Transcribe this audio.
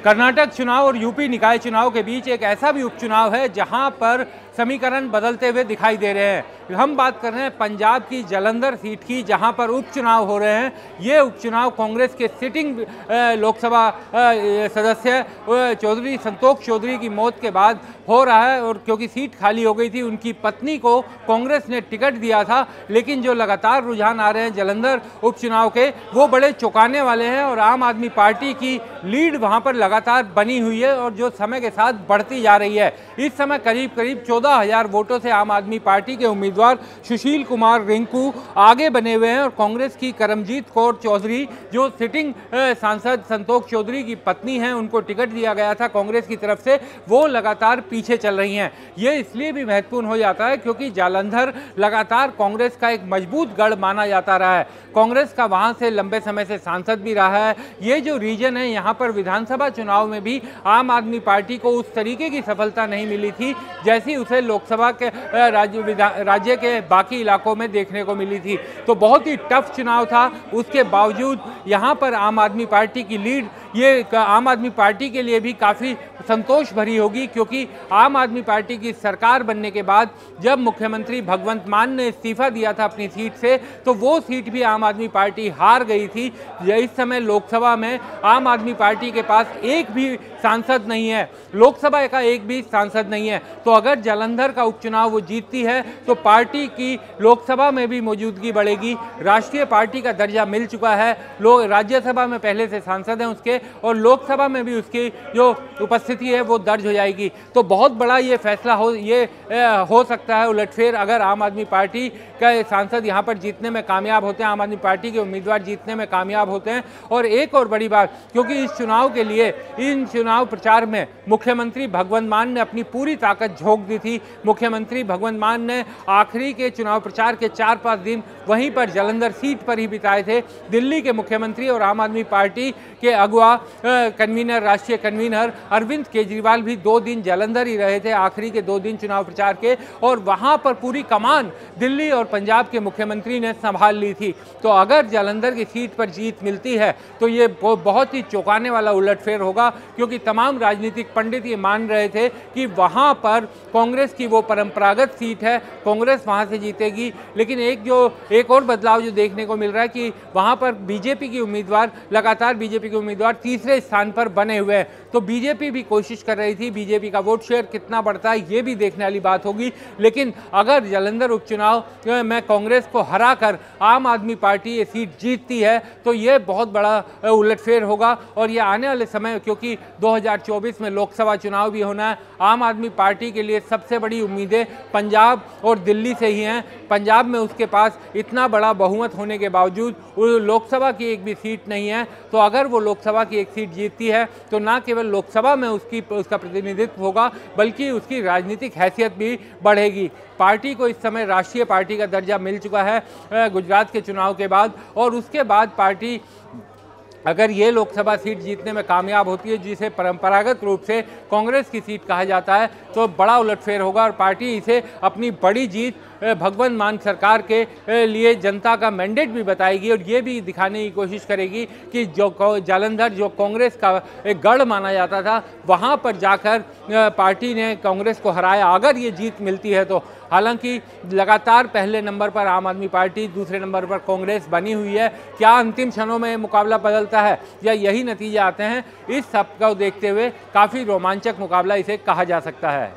कर्नाटक चुनाव और यूपी निकाय चुनाव के बीच एक ऐसा भी उपचुनाव है जहां पर समीकरण बदलते हुए दिखाई दे रहे हैं। हम बात कर रहे हैं पंजाब की जालंधर सीट की, जहां पर उपचुनाव हो रहे हैं। ये उपचुनाव कांग्रेस के सिटिंग लोकसभा सदस्य चौधरी संतोष चौधरी की मौत के बाद हो रहा है, और क्योंकि सीट खाली हो गई थी, उनकी पत्नी को कांग्रेस ने टिकट दिया था। लेकिन जो लगातार रुझान आ रहे हैं जालंधर उपचुनाव के, वो बड़े चौंकाने वाले हैं और आम आदमी पार्टी की लीड वहां पर लगातार बनी हुई है और जो समय के साथ बढ़ती जा रही है। इस समय करीब करीब 14,000 वोटों से आम आदमी पार्टी के उम्मीदवार सुशील कुमार रिंकू आगे बने हुए हैं और कांग्रेस की करमजीत कौर चौधरी, जो सिटिंग सांसद संतोष चौधरी की पत्नी हैं, उनको टिकट दिया गया था कांग्रेस की तरफ से, वो लगातार पीछे चल रही हैं। ये इसलिए भी महत्वपूर्ण हो जाता है क्योंकि जालंधर लगातार कांग्रेस का एक मजबूत गढ़ माना जाता रहा है। कांग्रेस का वहां से लंबे समय से सांसद भी रहा है। ये जो रीजन है, यहाँ पर विधानसभा चुनाव में भी आम आदमी पार्टी को उस तरीके की सफलता नहीं मिली थी जैसी उसे लोकसभा के राज्य के बाकी इलाकों में देखने को मिली थी। तो बहुत ही टफ चुनाव था। उसके बावजूद यहाँ पर आम आदमी पार्टी की लीड, ये आम आदमी पार्टी के लिए भी काफ़ी संतोष भरी होगी, क्योंकि आम आदमी पार्टी की सरकार बनने के बाद जब मुख्यमंत्री भगवंत मान ने इस्तीफा दिया था अपनी सीट से, तो वो सीट भी आम आदमी पार्टी हार गई थी। इस समय लोकसभा में आम आदमी पार्टी के पास एक भी सांसद नहीं है, लोकसभा का एक भी सांसद नहीं है। तो अगर जालंधर का उपचुनाव वो जीतती है तो पार्टी की लोकसभा में भी मौजूदगी बढ़ेगी। राष्ट्रीय पार्टी का दर्जा मिल चुका है, लोग राज्यसभा में पहले से सांसद हैं उसके, और लोकसभा में भी उसकी जो उपस्थिति है वो दर्ज हो जाएगी। तो बहुत बड़ा ये फैसला हो सकता है उलटफेर, अगर आम आदमी पार्टी का सांसद यहाँ पर जीतने में कामयाब होते हैं, आम आदमी पार्टी के उम्मीदवार जीतने में कामयाब होते हैं। और एक और बड़ी बात, क्योंकि इस चुनाव के लिए, इन चुनाव प्रचार में मुख्यमंत्री भगवंत मान ने अपनी पूरी ताकत झोंक दी थी। मुख्यमंत्री भगवंत मान ने आखिरी के चुनाव प्रचार के 4-5 दिन वहीं पर जालंधर सीट पर ही बिताए थे। दिल्ली के मुख्यमंत्री और आम आदमी पार्टी के अगुआ कन्वीनर, राष्ट्रीय कन्वीनर अरविंद केजरीवाल भी 2 दिन जालंधर ही रहे थे, आखिरी के 2 दिन चुनाव प्रचार के, और वहां पर पूरी कमान दिल्ली और पंजाब के मुख्यमंत्री ने संभाल ली थी। तो अगर जालंधर की सीट पर जीत मिलती है तो ये बहुत ही चौंकाने वाला उलटफेर होगा, क्योंकि तमाम राजनीतिक पंडित ये मान रहे थे कि वहां पर कांग्रेस की वो परंपरागत सीट है, कांग्रेस वहां से जीतेगी। लेकिन एक और बदलाव जो देखने को मिल रहा है कि वहां पर बीजेपी की उम्मीदवार, लगातार बीजेपी के उम्मीदवार तीसरे स्थान पर बने हुए हैं। तो बीजेपी भी कोशिश कर रही थी, बीजेपी का वोट शेयर कितना बढ़ता है ये भी देखने वाली बात होगी। लेकिन अगर जालंधर उपचुनाव में कांग्रेस को हराकर आम आदमी पार्टी ये सीट जीतती है तो ये बहुत बड़ा उलटफेर होगा। और ये आने वाले समय, क्योंकि 2024 में लोकसभा चुनाव भी होना है, आम आदमी पार्टी के लिए सबसे बड़ी उम्मीदें पंजाब और दिल्ली से ही हैं। पंजाब में उसके पास इतना बड़ा बहुमत होने के बावजूद लोकसभा की एक भी सीट नहीं है। तो अगर वो लोकसभा की एक सीट जीतती है तो ना केवल लोकसभा में उसका प्रतिनिधित्व होगा, बल्कि उसकी राजनीतिक हैसियत भी बढ़ेगी। पार्टी को इस समय राष्ट्रीय पार्टी का दर्जा मिल चुका है गुजरात के चुनाव के बाद, और उसके बाद पार्टी अगर ये लोकसभा सीट जीतने में कामयाब होती है, जिसे परंपरागत रूप से कांग्रेस की सीट कहा जाता है, तो बड़ा उलटफेर होगा और पार्टी इसे अपनी बड़ी जीत भगवंत मान सरकार के लिए जनता का मैंडेट भी बताएगी और ये भी दिखाने की कोशिश करेगी कि जो जालंधर, जो कांग्रेस का एक गढ़ माना जाता था, वहाँ पर जाकर पार्टी ने कांग्रेस को हराया, अगर ये जीत मिलती है तो। हालांकि लगातार पहले नंबर पर आम आदमी पार्टी, दूसरे नंबर पर कांग्रेस बनी हुई है। क्या अंतिम क्षणों में मुकाबला बदलता है या यही नतीजे आते हैं, इस सब को देखते हुए काफ़ी रोमांचक मुकाबला इसे कहा जा सकता है।